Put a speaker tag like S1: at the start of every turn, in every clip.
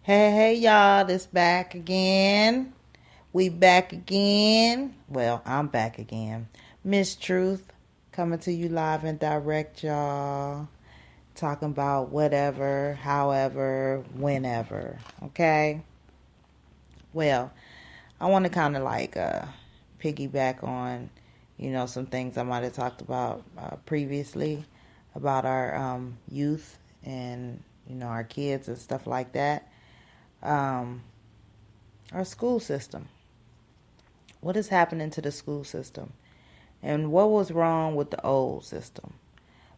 S1: Hey, y'all, this back again. We back again. Well, I'm back again. Miss Truth, coming to you live and direct, y'all. Talking about whatever, however, whenever. Okay? Well, I want to kind of piggyback on, some things I might have talked about previously about our youth and, our kids and stuff like that. Our school system. What is happening to the school system? And what was wrong with the old system?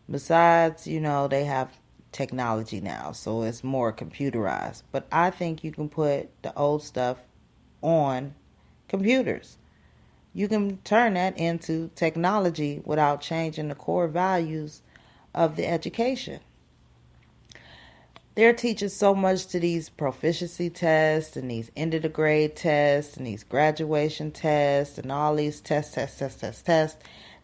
S1: Besides, they have technology now, so it's more computerized. But I think you can put the old stuff on computers. You can turn that into technology without changing the core values of the education. They're teaching so much to these proficiency tests and these end of the grade tests and these graduation tests and all these tests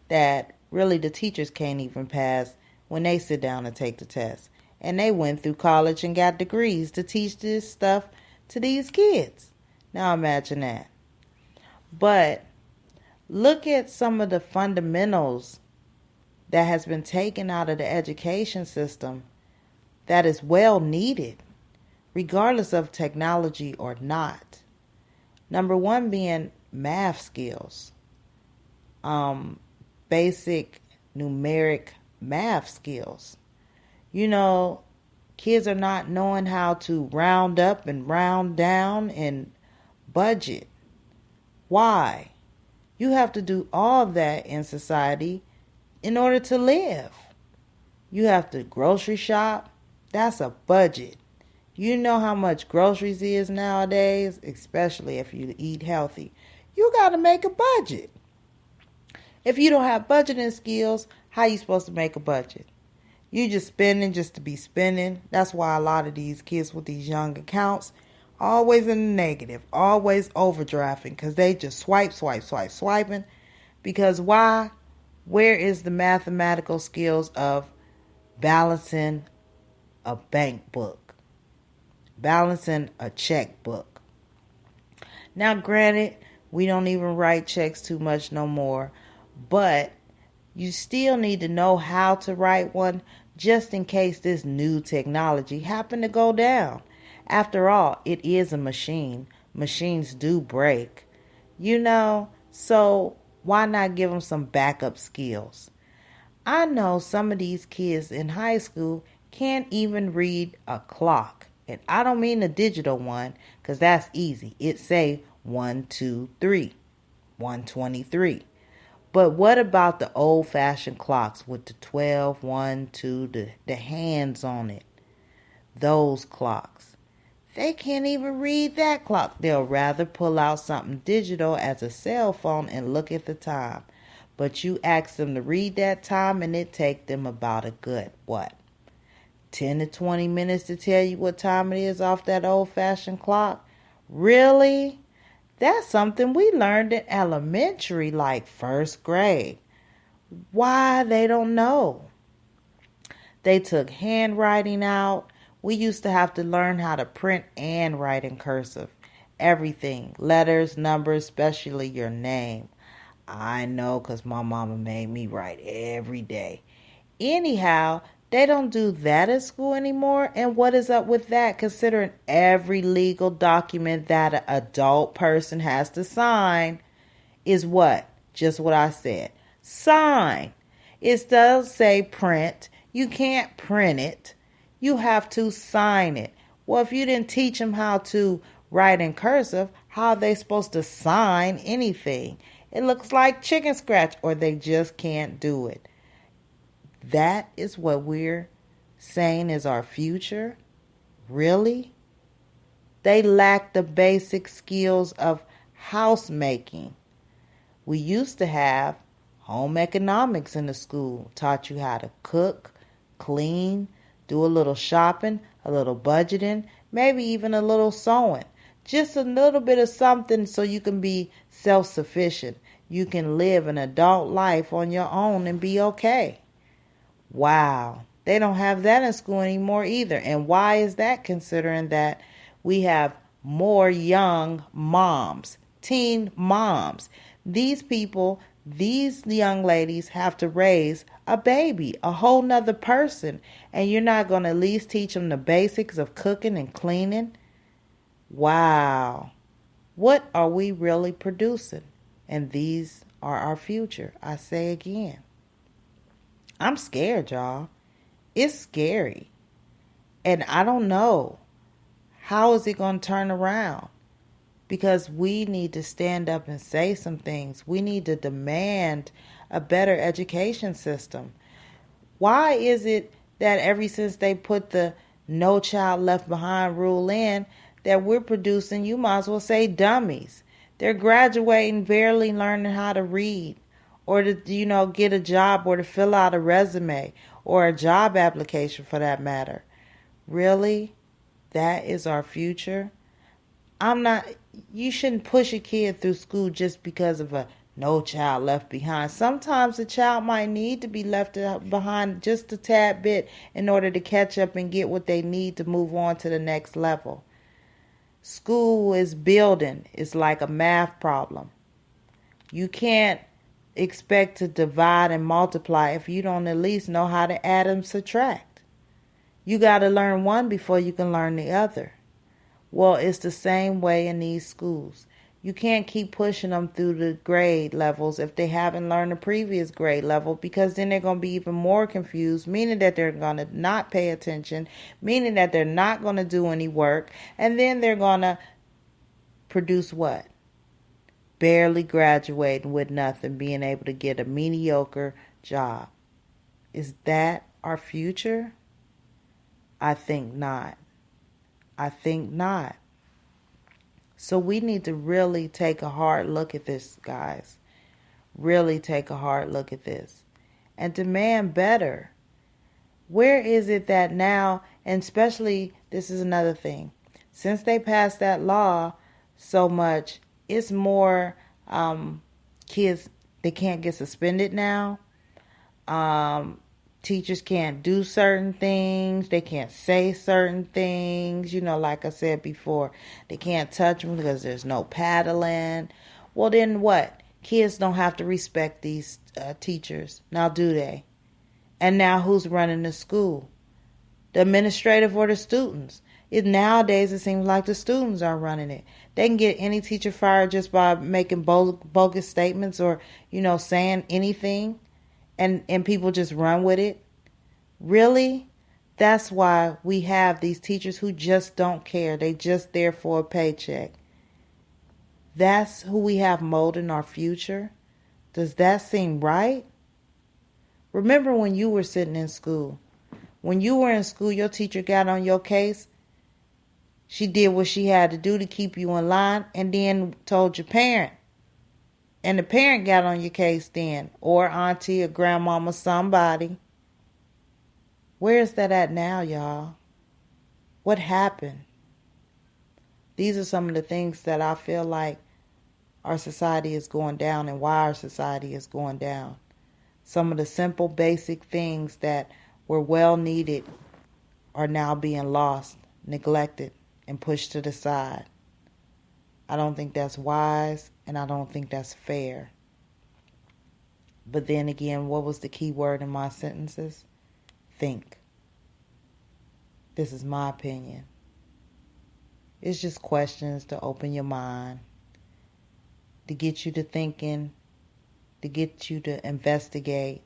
S1: that really the teachers can't even pass when they sit down and take the test. And they went through college and got degrees to teach this stuff to these kids. Now imagine that. But look at some of the fundamentals that has been taken out of the education system that is well needed, regardless of technology or not. Number one being math skills. Basic numeric math skills. Kids are not knowing how to round up and round down and budget. Why? You have to do all that in society in order to live. You have to grocery shop. That's a budget. You know how much groceries is nowadays, especially if you eat healthy. You got to make a budget. If you don't have budgeting skills, how you supposed to make a budget? You just spending just to be spending. That's why a lot of these kids with these young accounts always in the negative, always overdrafting because they just swiping. Because why? Where is the mathematical skills of balancing a bank book, balancing a checkbook? Now, granted, we don't even write checks too much no more, but you still need to know how to write one just in case this new technology happen to go down. After all, it is a machine. Machines do break, so why not give them some backup skills? I know some of these kids in high school can't even read a clock. And I don't mean a digital one, because that's easy. It say 1, 2, 3, 123. But what about the old-fashioned clocks with the 12, 1, 2, the hands on it? Those clocks. They can't even read that clock. They'll rather pull out something digital as a cell phone and look at the time. But you ask them to read that time and it take them about a good, 10 to 20 minutes to tell you what time it is off that old-fashioned clock? Really? That's something we learned in elementary, like first grade. Why? They don't know. They took handwriting out. We used to have to learn how to print and write in cursive. Everything. Letters, numbers, especially your name. I know because my mama made me write every day. Anyhow, they don't do that at school anymore. And what is up with that, considering every legal document that an adult person has to sign is what? Just what I said. Sign. It does say print. You can't print it. You have to sign it. Well, if you didn't teach them how to write in cursive, how are they supposed to sign anything? It looks like chicken scratch, or they just can't do it. That is what we're saying is our future? Really? They lack the basic skills of housemaking. We used to have home economics in the school. Taught you how to cook, clean, do a little shopping, a little budgeting, maybe even a little sewing. Just a little bit of something so you can be self-sufficient. You can live an adult life on your own and be okay. Wow. They don't have that in school anymore either. And why is that, considering that We have more young moms, teen moms. These people, these young ladies have to raise a baby, a whole nother person. And you're not going to at least teach them the basics of cooking and cleaning? Wow. What are we really producing? And these are our future. I say again. I'm scared, y'all. It's scary. And I don't know. How is it going to turn around? Because we need to stand up and say some things. We need to demand a better education system. Why is it that ever since they put the No Child Left Behind rule in, that we're producing, you might as well say, dummies? They're graduating, barely learning how to read, or to, get a job, or to fill out a resume, or a job application for that matter. Really? That is our future? You shouldn't push a kid through school just because of a No Child Left Behind. Sometimes a child might need to be left behind just a tad bit in order to catch up and get what they need to move on to the next level. School is building. It's like a math problem. You can't expect to divide and multiply if you don't at least know how to add and subtract. You got to learn one before you can learn the other. Well, it's the same way in these schools. You can't keep pushing them through the grade levels if they haven't learned the previous grade level, because then they're going to be even more confused, meaning that they're going to not pay attention, meaning that they're not going to do any work, and then they're going to produce what? Barely graduating with nothing, being able to get a mediocre job. Is that our future? I think not. I think not. So we need to really take a hard look at this, guys. Really take a hard look at this. And demand better. Where is it that now, and especially, this is another thing, since they passed that law so much, it's more kids, they can't get suspended now. Teachers can't do certain things. They can't say certain things. Like I said before, they can't touch them because there's no paddling. Well, then what? Kids don't have to respect these teachers. Now, do they? And now who's running the school? The administrative or the students? Nowadays, it seems like the students are running it. They can get any teacher fired just by making bogus statements or, saying anything. And people just run with it? Really? That's why we have these teachers who just don't care. They just there for a paycheck. That's who we have molding our future? Does that seem right? Remember when you were sitting in school? When you were in school, your teacher got on your case. She did what she had to do to keep you in line and then told your parent. And the parent got on your case then, or auntie or grandmama, somebody. Where's that at now, y'all? What happened? These are some of the things that I feel like our society is going down and why our society is going down. Some of the simple, basic things that were well needed are now being lost, neglected, and pushed to the side. I don't think that's wise, and I don't think that's fair. But then again, what was the key word in my sentences? Think. This is my opinion. It's just questions to open your mind, to get you to thinking, to get you to investigate,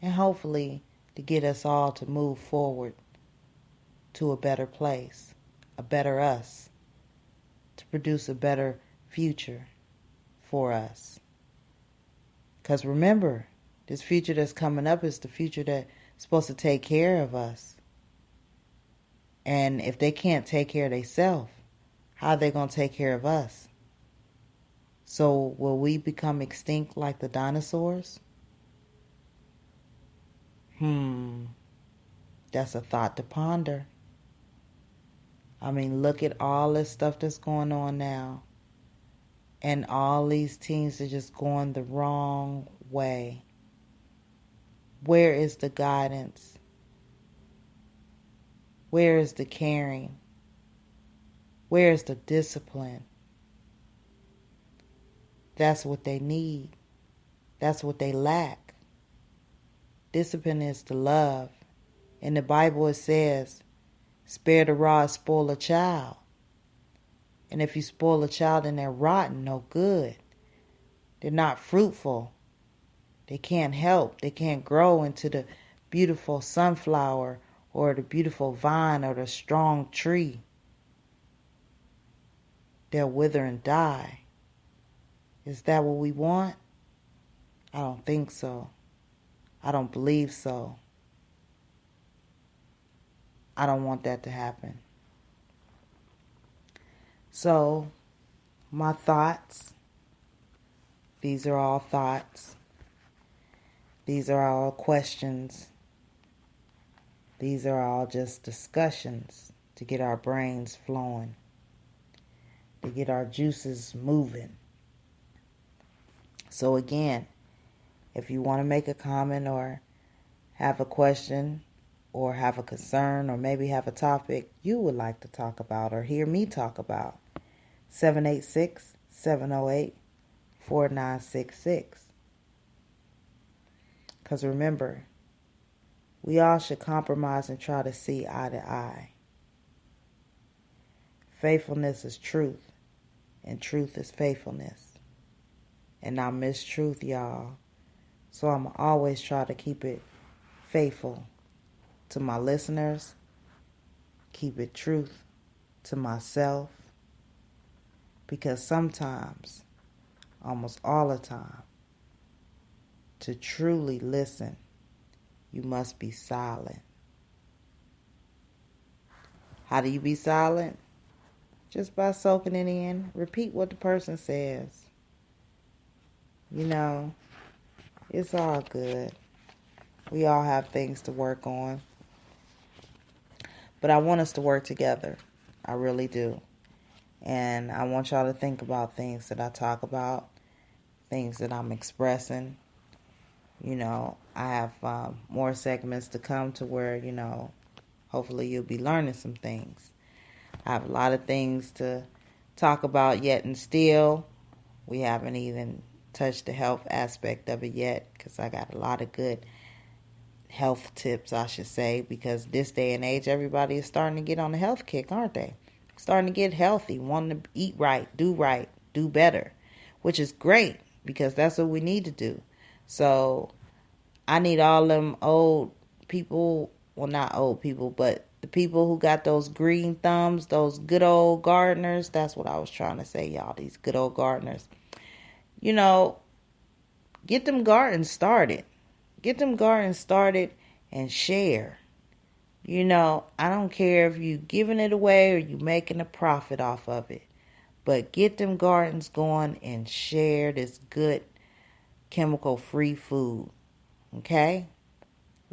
S1: and hopefully to get us all to move forward to a better place, a better us, to produce a better future for us. Because remember, this future that's coming up is the future that's supposed to take care of us. And if they can't take care of themselves, how are they going to take care of us? So will we become extinct like the dinosaurs? That's a thought to ponder. I mean, look at all this stuff that's going on now. And all these teens are just going the wrong way. Where is the guidance? Where is the caring? Where's the discipline? That's what they need. That's what they lack. Discipline is the love. In the Bible it says, spare the rod, spoil a child. And if you spoil a child and they're rotten, no good. They're not fruitful. They can't help. They can't grow into the beautiful sunflower or the beautiful vine or the strong tree. They'll wither and die. Is that what we want? I don't think so. I don't believe so. I don't want that to happen. So, my thoughts, these are all thoughts. These are all questions. These are all just discussions to get our brains flowing, to get our juices moving. So again, if you want to make a comment or have a question or have a concern or maybe have a topic you would like to talk about or hear me talk about, 786-708-4966. Because remember, we all should compromise and try to see eye to eye. Faithfulness is truth, and truth is faithfulness. And I miss truth, y'all. So I'm always try to keep it faithful to my listeners, keep it truth to myself, because sometimes, almost all the time, to truly listen, you must be silent. How do you be silent? Just by soaking it in. Repeat what the person says. You know, it's all good. We all have things to work on. But I want us to work together. I really do. And I want y'all to think about things that I talk about, things that I'm expressing. You know, I have more segments to come to where, you know, hopefully you'll be learning some things. I have a lot of things to talk about yet and still. We haven't even touched the health aspect of it yet because I got a lot of good health tips, I should say, because this day and age, everybody is starting to get on the health kick, aren't they? Starting to get healthy, wanting to eat right, do better, which is great because that's what we need to do. So I need all them old people, well, not old people, but the people who got those green thumbs, those good old gardeners. That's what I was trying to say, y'all, these good old gardeners. You know, get them gardens started. Get them gardens started and share. You know, I don't care if you giving it away or you making a profit off of it. But get them gardens going and share this good chemical-free food. Okay?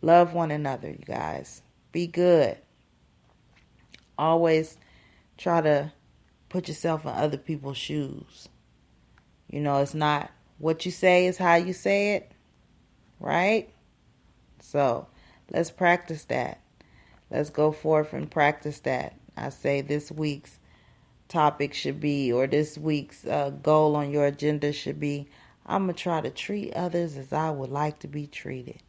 S1: Love one another, you guys. Be good. Always try to put yourself in other people's shoes. You know, it's not what you say, is how you say it. Right? So, let's practice that. Let's go forth and practice that. I say this week's topic should be, or this week's goal on your agenda should be, I'm going to try to treat others as I would like to be treated.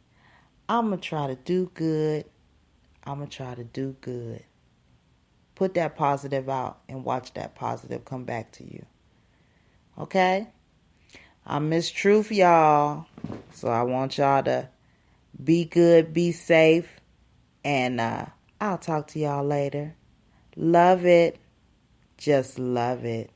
S1: I'm going to try to do good. I'm going to try to do good. Put that positive out and watch that positive come back to you. Okay? I miss truth, y'all. So I want y'all to be good, be safe, and I'll talk to y'all later. Love it. Just love it.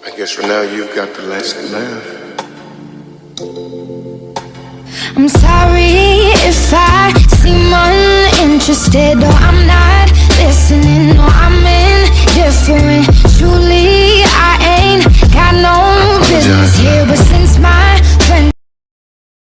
S2: I guess for now you've got the last laugh.
S3: I'm sorry if I seem uninterested, or I'm not listening, or I'm indifferent. Truly, I ain't got no business here, but